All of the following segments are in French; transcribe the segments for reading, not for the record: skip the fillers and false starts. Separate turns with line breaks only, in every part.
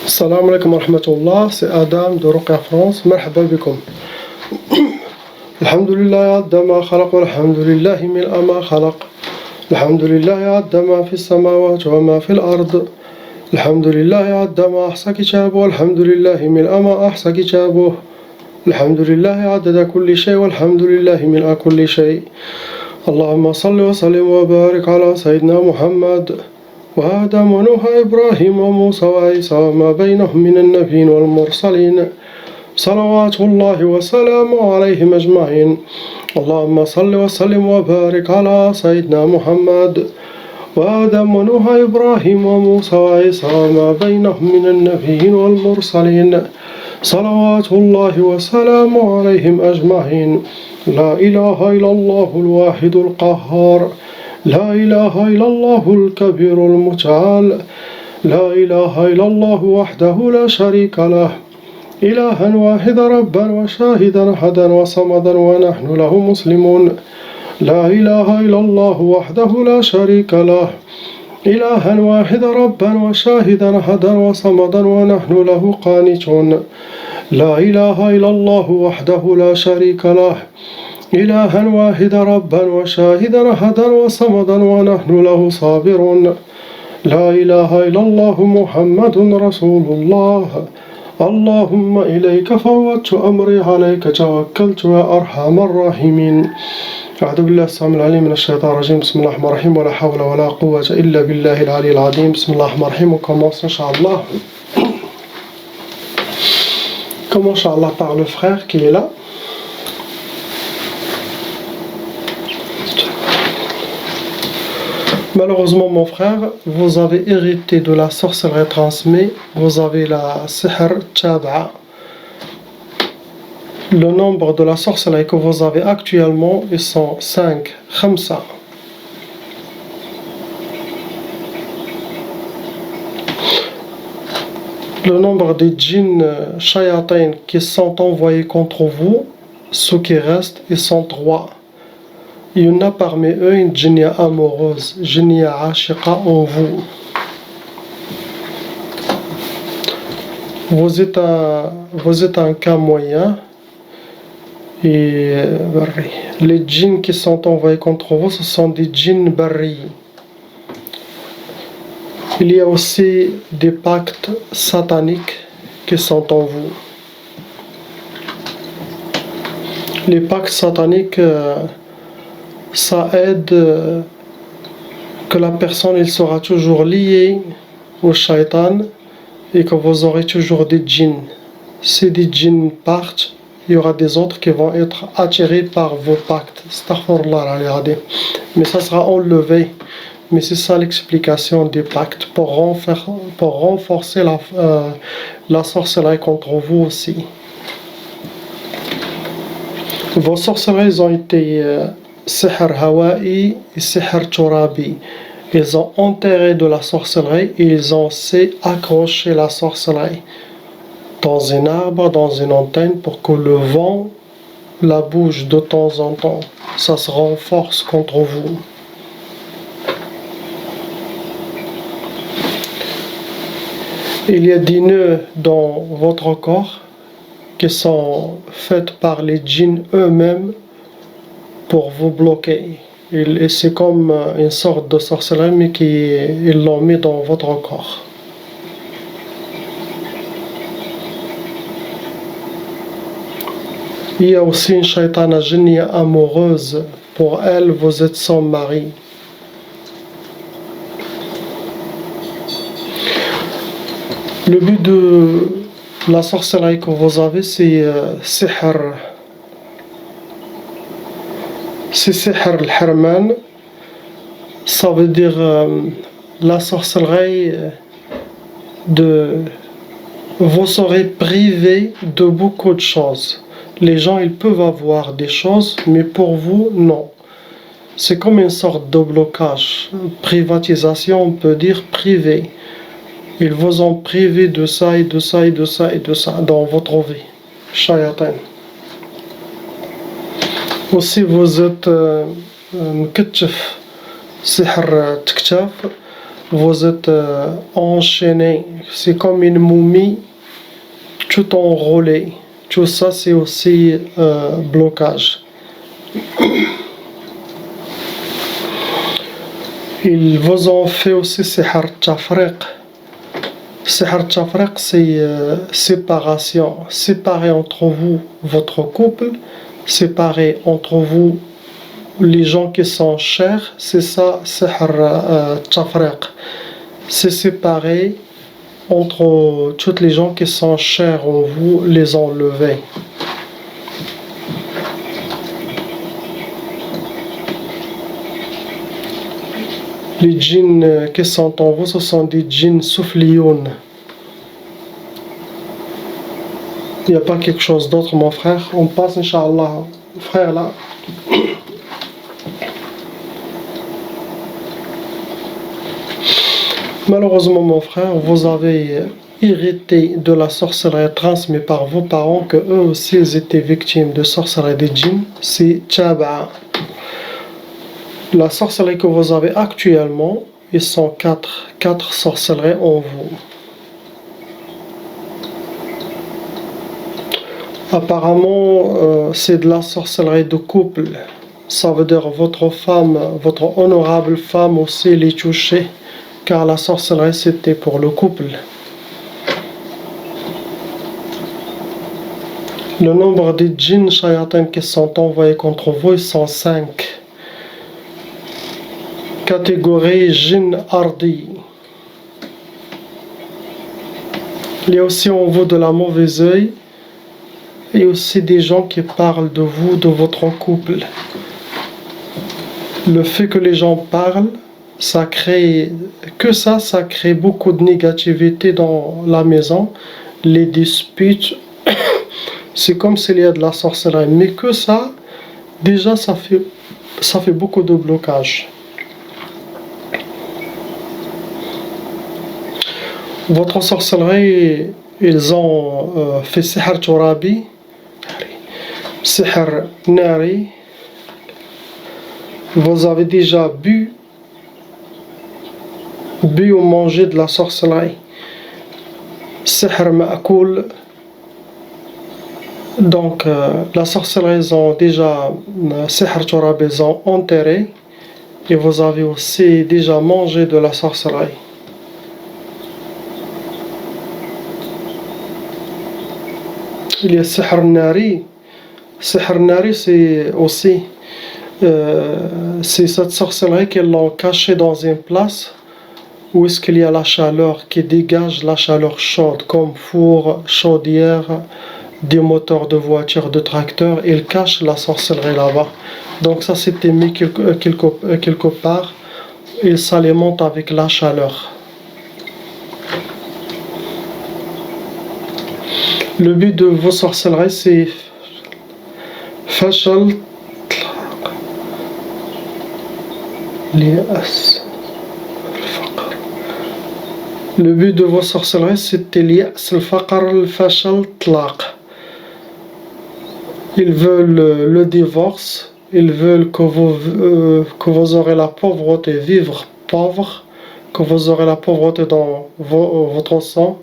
السلام عليكم ورحمة الله. C'est Adam de Ruqya France. مرحبا بكم. الحمد لله عد ما خلق والحمد لله ملء ما خلق. الحمد لله عد ما في السماوات وما في الأرض. الحمد لله عد ما أحصى كتابه والحمد لله ملء ما أحصى كتابه. الحمد لله عدد كل شيء والحمد لله ملء كل شيء. اللهم صل وسلم وبارك على سيدنا محمد وآدم ونوح إبراهيم وموسى وعيسى وما بينهم من النبيين والمرسلين صلوات الله وسلامه عليهم أجمعين. اللهم صل وسلم وبارك على سيدنا محمد وآدم ونوح إبراهيم وموسى وعيسى وما بينهم من النبيين والمرسلين صلوات الله وسلامه عليهم أجمعين. لا إله إلا الله الواحد القهار. لا إله إلا الله الكبير المتعال. لا إله إلا الله وحده لا شريك له. إلها واحدا ربا وشاهدا أحدا وصمدا ونحن له مسلمون. لا إله إلا الله وحده لا شريك له. إلها واحدا ربا وشاهدا أحدا وصمدا ونحن له قانتون. لا إله إلا الله وحده لا شريك له. إلها واحدا ربا وشاهدا أحدا وصمدا ونحن له صابرون. لا إله إلا الله محمد رسول الله. اللهم إليك فوضت أمري عليك توكلت يا أرحم الراحمين. أعوذ بالله السميع العليم من الشيطان الرجيم. بسم الله الرحمن الرحيم. ولا حول ولا قوة إلا بالله العلي العظيم. بسم الله الرحمن الرحيم. On commence Inch'Allah. Commence Inch'Allah par le frère qui est là. Malheureusement mon frère, vous avez hérité de la sorcellerie transmise, vous avez la sihr taba'a. Le nombre de la sorcellerie que vous avez actuellement, ils sont 5, khamsa. Le nombre de djinns shayatin qui sont envoyés contre vous, ceux qui restent, ils sont 3. Il y en a parmi eux une djinnia amoureuse, djinnia ashiqa en vous. Vous êtes un cas moyen. Et les djinns qui sont envoyés contre vous, ce sont des djinns barri. Il y a aussi des pactes sataniques qui sont en vous. Les pactes sataniques, ça aide que la personne elle sera toujours liée au shaitan et que vous aurez toujours des djinns. Si des djinns partent, il y aura des autres qui vont être attirés par vos pactes. Mais ça sera enlevé. Mais c'est ça l'explication des pactes, pour renforcer la sorcellerie contre vous aussi. Vos sorcelleries ont été sihr hawa'i et sihr turabi. Ils ont enterré de la sorcellerie et ils ont accroché la sorcellerie dans un arbre, dans une antenne, pour que le vent la bouge de temps en temps. Ça se renforce contre vous. Il y a des nœuds dans votre corps qui sont faits par les djinns eux-mêmes pour vous bloquer. Et c'est comme une sorte de sorcellerie, mais ils l'ont mis dans votre corps. Il y a aussi une shaitana jinnia amoureuse. Pour elle, vous êtes son mari. Le but de la sorcellerie que vous avez, c'est sihr. C'est sihr al-hirman. Ça veut dire la sorcellerie vous serez privé de beaucoup de choses. Les gens, ils peuvent avoir des choses, mais pour vous, non. C'est comme une sorte de blocage. Privatisation, on peut dire privé. Ils vous ont privé de ça et de ça et de ça et de ça dans votre vie. Shayatin. Aussi, vous êtes mketchef sihr tektaf. vous êtes enchaîné, c'est comme une momie, tout enrôlé. Tout ça, c'est aussi blocage. Ils vous ont fait aussi sihr tafriq. Sihr tafriq, c'est séparation. Séparer entre vous, votre couple, séparer entre vous, les gens qui sont chers, c'est ça, sihr tafriq. C'est séparer entre toutes les gens qui sont chers en vous, les enlever. Les djinns qui sont en vous, ce sont des djinns soufflioun. Il n'y a pas quelque chose d'autre, mon frère. On passe, Inch'Allah. Frère, là. Malheureusement, mon frère, vous avez hérité de la sorcellerie transmise par vos parents, que eux aussi ils étaient victimes de sorcellerie des djinns. C'est Tchaba'a. La sorcellerie que vous avez actuellement, ils sont quatre sorcelleries en vous. Apparemment, c'est de la sorcellerie de couple. Ça veut dire votre femme, votre honorable femme aussi les touchait, car la sorcellerie c'était pour le couple. Le nombre de djinns shayatin qui sont envoyés contre vous, ils sont 5. Catégorie djinn ardi. Il y a aussi en vous de la mauvaise œil et aussi des gens qui parlent de vous, de votre couple. Le fait que les gens parlent, ça crée beaucoup de négativité dans la maison. Les disputes, c'est comme s'il y a de la sorcellerie. Mais que ça, déjà ça fait beaucoup de blocage. Votre sorcellerie, ils ont fait sihr turabi, sihr nari. Vous avez déjà bu ou mangé de la sorcellerie. Sihr ma'koul. Donc, la sorcellerie, ils ont déjà, sihr turabi, ils ont enterré. Et vous avez aussi déjà mangé de la sorcellerie. Il y a sihr nari. Sihr nari, c'est aussi c'est cette sorcellerie qu'ils l'ont cachée dans une place où est-ce qu'il y a la chaleur qui dégage la chaleur chaude, comme four, chaudière, des moteurs de voiture, de tracteurs. Ils cachent la sorcellerie là-bas. Donc ça c'était mis quelque part et ça les monte avec la chaleur. Le but de vos sorcelleries, c'est fashal le but de vos sorcelleries, c'était l'yas, le faqr, le fashal, tlaq. Ils veulent le divorce, ils veulent que vous aurez la pauvreté, vivre pauvre, que vous aurez la pauvreté dans votre sang.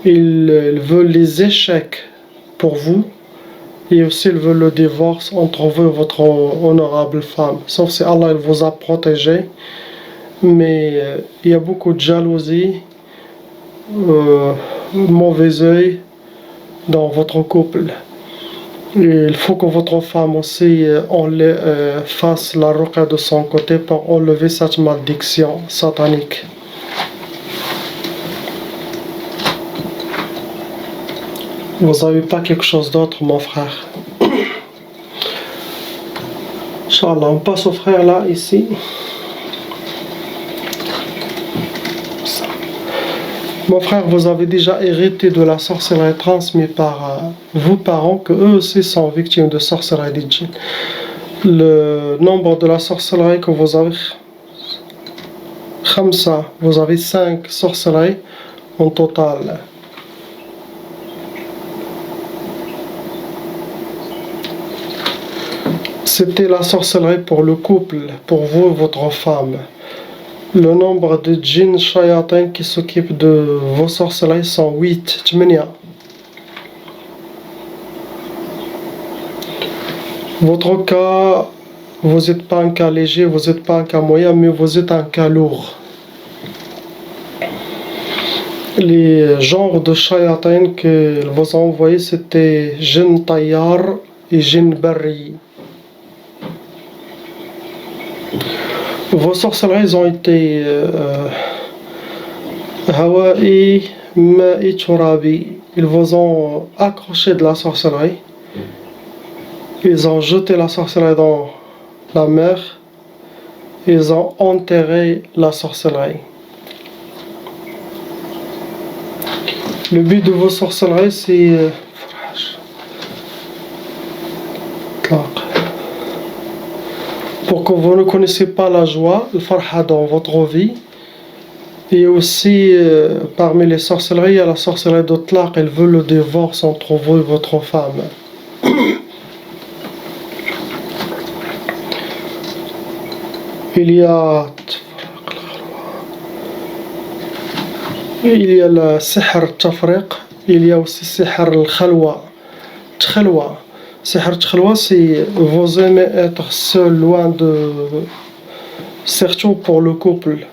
Ils veulent les échecs pour vous. Et aussi, ils veulent le divorce entre vous et votre honorable femme. Sauf si Allah il vous a protégé. Mais il y a beaucoup de jalousie, mauvais œil dans votre couple. Et il faut que votre femme aussi fasse la ruqa de son côté pour enlever cette malédiction satanique. Vous n'avez pas quelque chose d'autre, mon frère? Inch'Allah, on passe au frère là, ici. Mon frère, vous avez déjà hérité de la sorcellerie transmise par vos parents, que eux aussi sont victimes de sorcellerie des djinns. Le nombre de la sorcellerie que vous avez, khamsa, vous avez 5 sorcelleries en total. C'était la sorcellerie pour le couple, pour vous et votre femme. Le nombre de djinns shayatin qui s'occupent de vos sorcelleries sont 8, 8. Votre cas, vous n'êtes pas un cas léger, vous n'êtes pas un cas moyen, mais vous êtes un cas lourd. Les genres de shayatin que vous ont envoyés, c'était Jinn Tayyar et Jinn Barri. Vos sorcelleries ont été Hawaii, Ma'i, Turabi. Ils vous ont accroché de la sorcellerie. Ils ont jeté la sorcellerie dans la mer. Ils ont enterré la sorcellerie. Le but de vos sorcelleries, c'est pour que vous ne connaissiez pas la joie, le farha dans votre vie. Et aussi, parmi les sorcelleries, il y a la sorcellerie de tlaq. Elle veut le divorce entre vous et votre femme. Il y a le sihr tafriq, il y a aussi sihr al-khalwa. Tchelwa. Sihr tchelwa, c'est vous aimez être seul, loin de. Surtout pour le couple.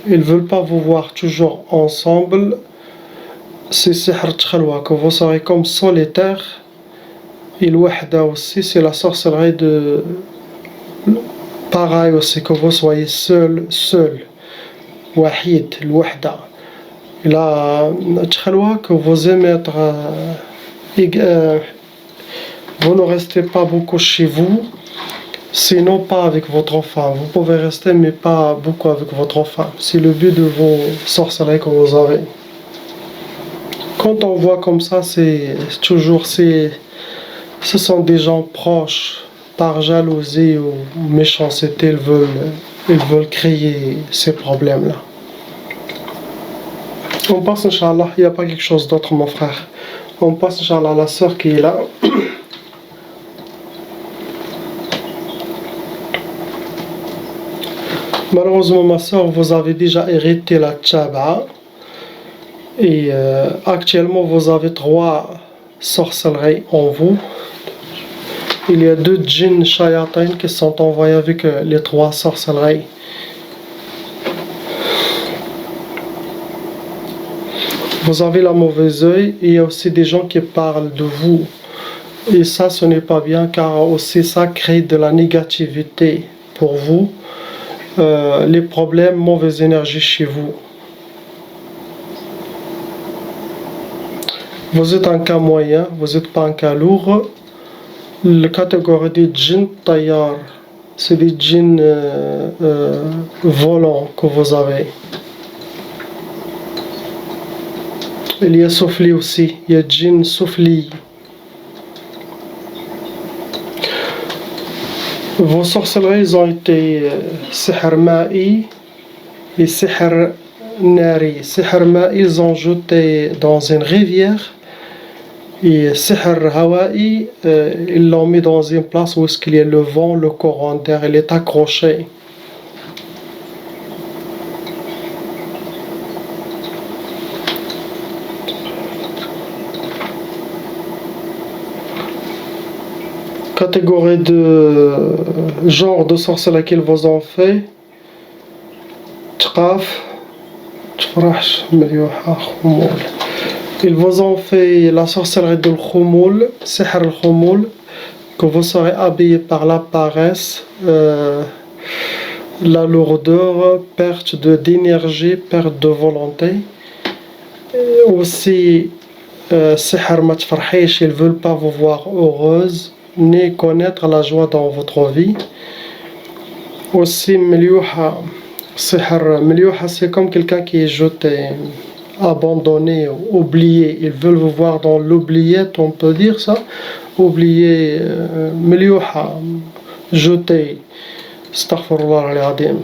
Ils ne veulent pas vous voir toujours ensemble. C'est sihr tchelwa, que vous serez comme solitaire. Et l'wahda aussi, c'est la sorcellerie de. Pareil aussi, que vous soyez seul. Wahid, l'wahda. La tchelwa, que vous aimez être. Vous ne restez pas beaucoup chez vous, sinon pas avec votre femme. Vous pouvez rester, mais pas beaucoup avec votre femme. C'est le but de vos sorcelleries que vous avez. Quand on voit comme ça, c'est toujours ce sont des gens proches, par jalousie ou méchanceté, ils veulent créer ces problèmes-là. On passe, Inch'Allah, il n'y a pas quelque chose d'autre, mon frère. On passe, Inch'Allah, à la sœur qui est là. Malheureusement, ma soeur, vous avez déjà hérité la tchaba. Et actuellement, vous avez 3 sorcelleries en vous. Il y a 2 djinns shayatin qui sont envoyés avec les 3 sorcelleries. Vous avez la mauvaise œil. Il y a aussi des gens qui parlent de vous. Et ça, ce n'est pas bien, car aussi ça crée de la négativité pour vous. Les problèmes, mauvaise énergie chez vous. Vous êtes un cas moyen, vous n'êtes pas un cas lourd. La catégorie des djinns tayyar, c'est des djinns volants que vous avez. Il y a soufli aussi, il y a djinn soufli. Vos sorcelleries ont été sihr ma'i et sihr nari. Sihr ma'i, ils ont jeté dans une rivière. Et sihr hawa'i, ils l'ont mis dans une place où il y a le vent, le courant d'air, il est accroché. Catégorie de genre de sorcellerie qu'ils vous ont fait. Tqaf, tfrash, meliouha, khumoul. Ils vous ont fait la sorcellerie de l'khumoul, sihr al-khumoul, que vous serez habillé par la paresse, la lourdeur, perte d'énergie, perte de volonté. Et aussi, sihr ma tfarhish, ils ne veulent pas vous voir heureuse, ni connaître la joie dans votre vie. Aussi, meliouha, sihr meliouha, c'est comme quelqu'un qui est jeté, abandonné, oublié. Ils veulent vous voir dans l'oubliette, on peut dire ça. Oublié, meliouha, jeté. Astaghfirullah al-Azim.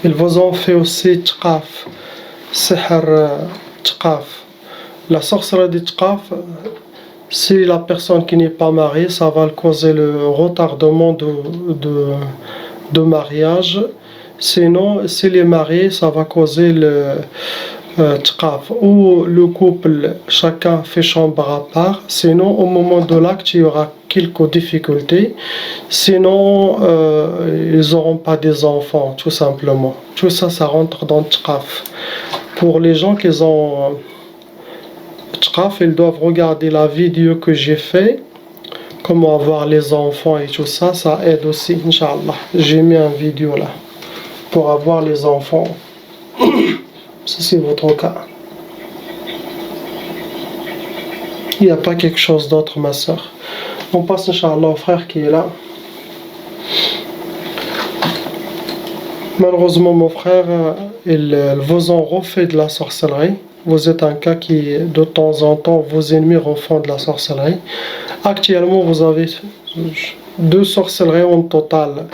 Ils vous ont fait aussi tqaf, sihr tqaf. La sorcellerie de tqaf, Si la personne qui n'est pas mariée, ça va causer le retardement de mariage. Sinon, s'il est marié, ça va causer le tqaf, ou le couple, chacun fait chambre à part. Sinon, au moment de l'acte, il y aura quelques difficultés. Sinon, ils n'auront pas des enfants, tout simplement. Tout ça, ça rentre dans le tqaf. Pour les gens qui ont tqaf, ils doivent regarder la vidéo que j'ai fait, comment avoir les enfants et tout ça, ça aide aussi, Inch'Allah. J'ai mis une vidéo là, pour avoir les enfants. Si c'est votre cas. Il n'y a pas quelque chose d'autre, ma soeur. On passe, Inch'Allah, au frère qui est là. Malheureusement, mon frère, ils vous ont refait de la sorcellerie. Vous êtes un cas qui, de temps en temps, vos ennemis refont de la sorcellerie. Actuellement, vous avez 2 sorcelleries en total.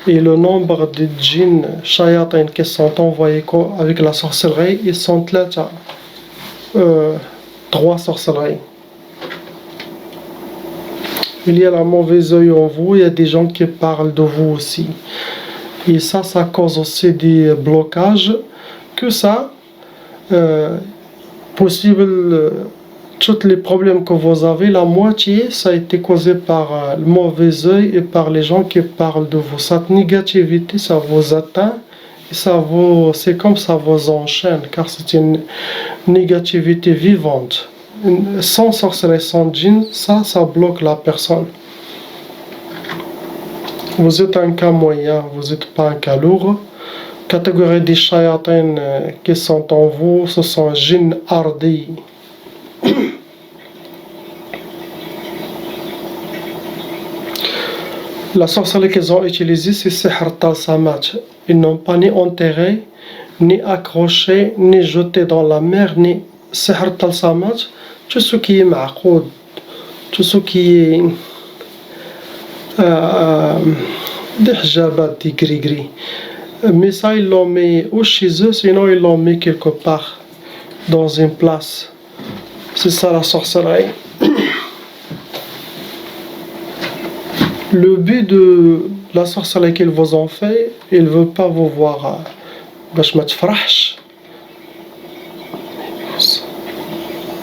Et le nombre de djinns, shayatin qui sont envoyés avec la sorcellerie, ils sont 3 sorcelleries. Il y a la mauvaise œil en vous, il y a des gens qui parlent de vous aussi. Et ça cause aussi des blocages. Que ça, possible, tous les problèmes que vous avez, la moitié, ça a été causé par le mauvais œil et par les gens qui parlent de vous. Cette négativité, ça vous atteint, et c'est comme ça vous enchaîne, car c'est une négativité vivante. Sans sorcellerie, sans djinn, ça bloque la personne. Vous êtes un cas moyen, vous n'êtes pas un cas lourd. Catégorie des shayatins qui sont en vous, ce sont djinn ardi. La sorcellerie qu'ils ont utilisée, c'est sihr talsamat. Ils n'ont pas ni enterré, ni accroché, ni jeté dans la mer, ni sihr talsamat. Tout ce qui est ma'qoud, tout ce qui est des hijabat, des gris-gris. Mais ça, ils l'ont mis ou chez eux, sinon ils l'ont mis quelque part, dans une place. C'est ça la sorcellerie. Le but de la sorcellerie qu'ils vous ont fait, ils ne veulent pas vous voir باش ما تفرحش.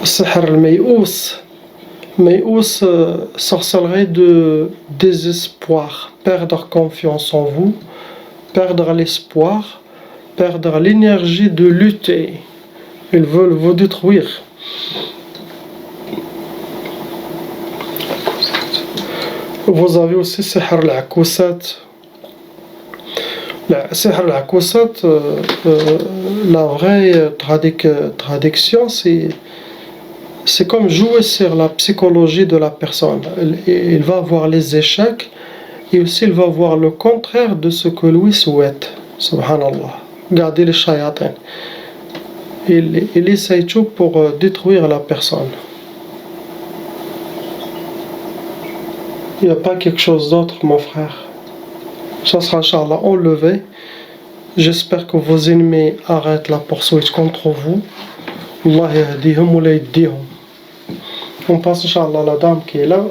السحر الميؤوس sorcellerie de désespoir, perdre confiance en vous, perdre l'espoir, perdre l'énergie de lutter. Ils veulent vous détruire. Vous avez aussi sihr al-akousat. Sihr al-akousat, la vraie traduction, c'est comme jouer sur la psychologie de la personne. Il va voir les échecs et aussi il va voir le contraire de ce que lui souhaite. Subhanallah. Regardez les shayatins. Il essaye tout pour détruire la personne. Il n'y a pas quelque chose d'autre, mon frère. Ça sera, Inch'Allah, enlevé. J'espère que vos ennemis arrêtent la poursuite contre vous. Allah yahdihum ou la yahdihum. On passe, Inch'Allah, à la dame qui est là.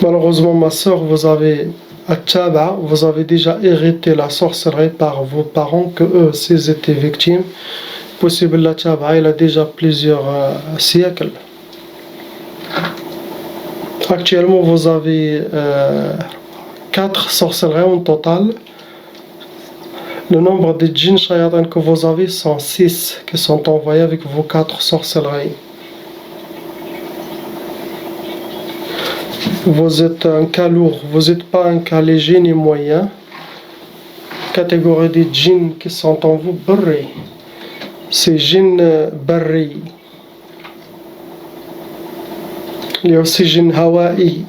Malheureusement, ma soeur, vous avez déjà hérité la sorcellerie par vos parents, que eux aussi étaient victimes. Possible la tchaba, il a déjà plusieurs siècles. Actuellement, vous avez 4 sorcelleries en total. Le nombre de djinns shayatins que vous avez sont 6 qui sont envoyés avec vos 4 sorcelleries. Vous êtes un cas lourd, vous n'êtes pas un cas léger ni moyen. Catégorie des djinns qui sont en vous, barri. C'est djinn barri. Il y a aussi djinn hawaï.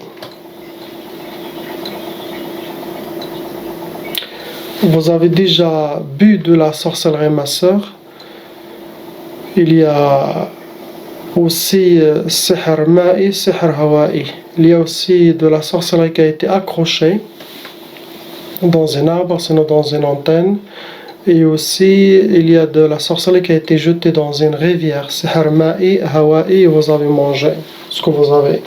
Vous avez déjà bu de la sorcellerie, ma soeur. Il y a aussi sihr ma'i, sihr hawaï. Il y a aussi de la sorcellerie qui a été accrochée dans un arbre, sinon dans une antenne. Et aussi, il y a de la sorcellerie qui a été jetée dans une rivière. Sihr ma'i, hawa'i, vous avez mangé ce que vous avez.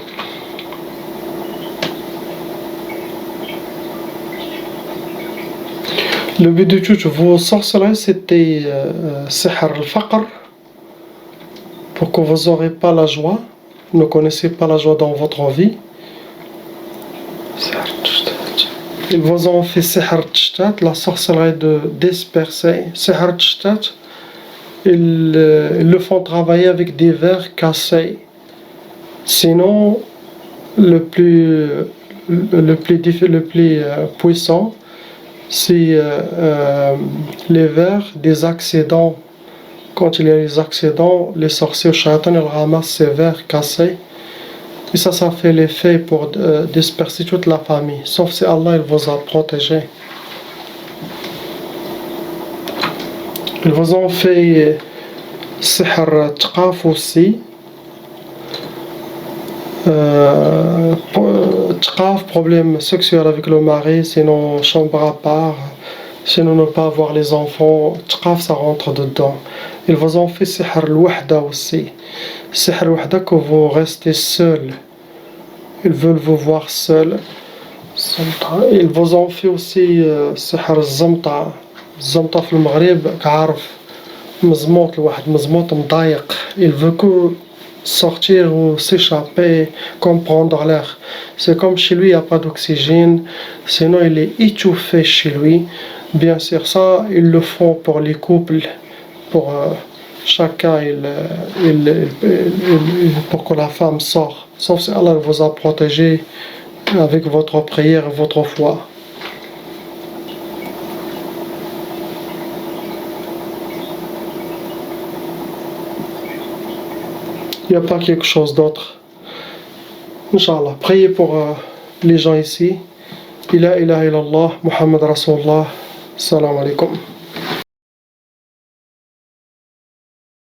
Le but de toutes vos sorcelleries, c'était sihr al-faqr, pour que vous n'aurez pas la joie, ne connaissez pas la joie dans votre vie. Ils vous ont fait sihr tshtat, la sorcellerie de disperser. Sihr tshtat, ils le font travailler avec des verres cassés. Sinon, le plus puissant, c'est les verres des accidents. Quand il y a les accidents, les sorciers au shaitan, ils ramassent ces verres cassés. Et ça fait l'effet pour disperser toute la famille. Sauf si Allah il vous a protégé. Ils vous ont fait sihr tqaf aussi. Tqaf, problème sexuel avec le mari, sinon chambre à part, sinon ne pas avoir les enfants. Tqaf, ça rentre dedans. Ils vous ont fait sihr al-wahda aussi. Sihr al-wahda, que vous restez seul. Ils veulent vous voir seul. Ils vous ont fait aussi sihr al-zamta. الزمطة في المغرب كعارف مزموط الواحد مزموط مضايق. Il veut que sortir ou s'échapper, comprendre l'air. C'est comme chez lui, il n'y a pas d'oxygène, sinon il est étouffé chez lui. Bien sûr, ça, ils le font pour les couples, pour chacun, pour que la femme sorte. Sauf si Allah vous a protégé avec votre prière et votre foi. Il n'y a pas quelque chose d'autre. Inch'Allah, priez pour les gens ici. La ilaha illallah, Muhammad Rasulullah. Salam alaikum.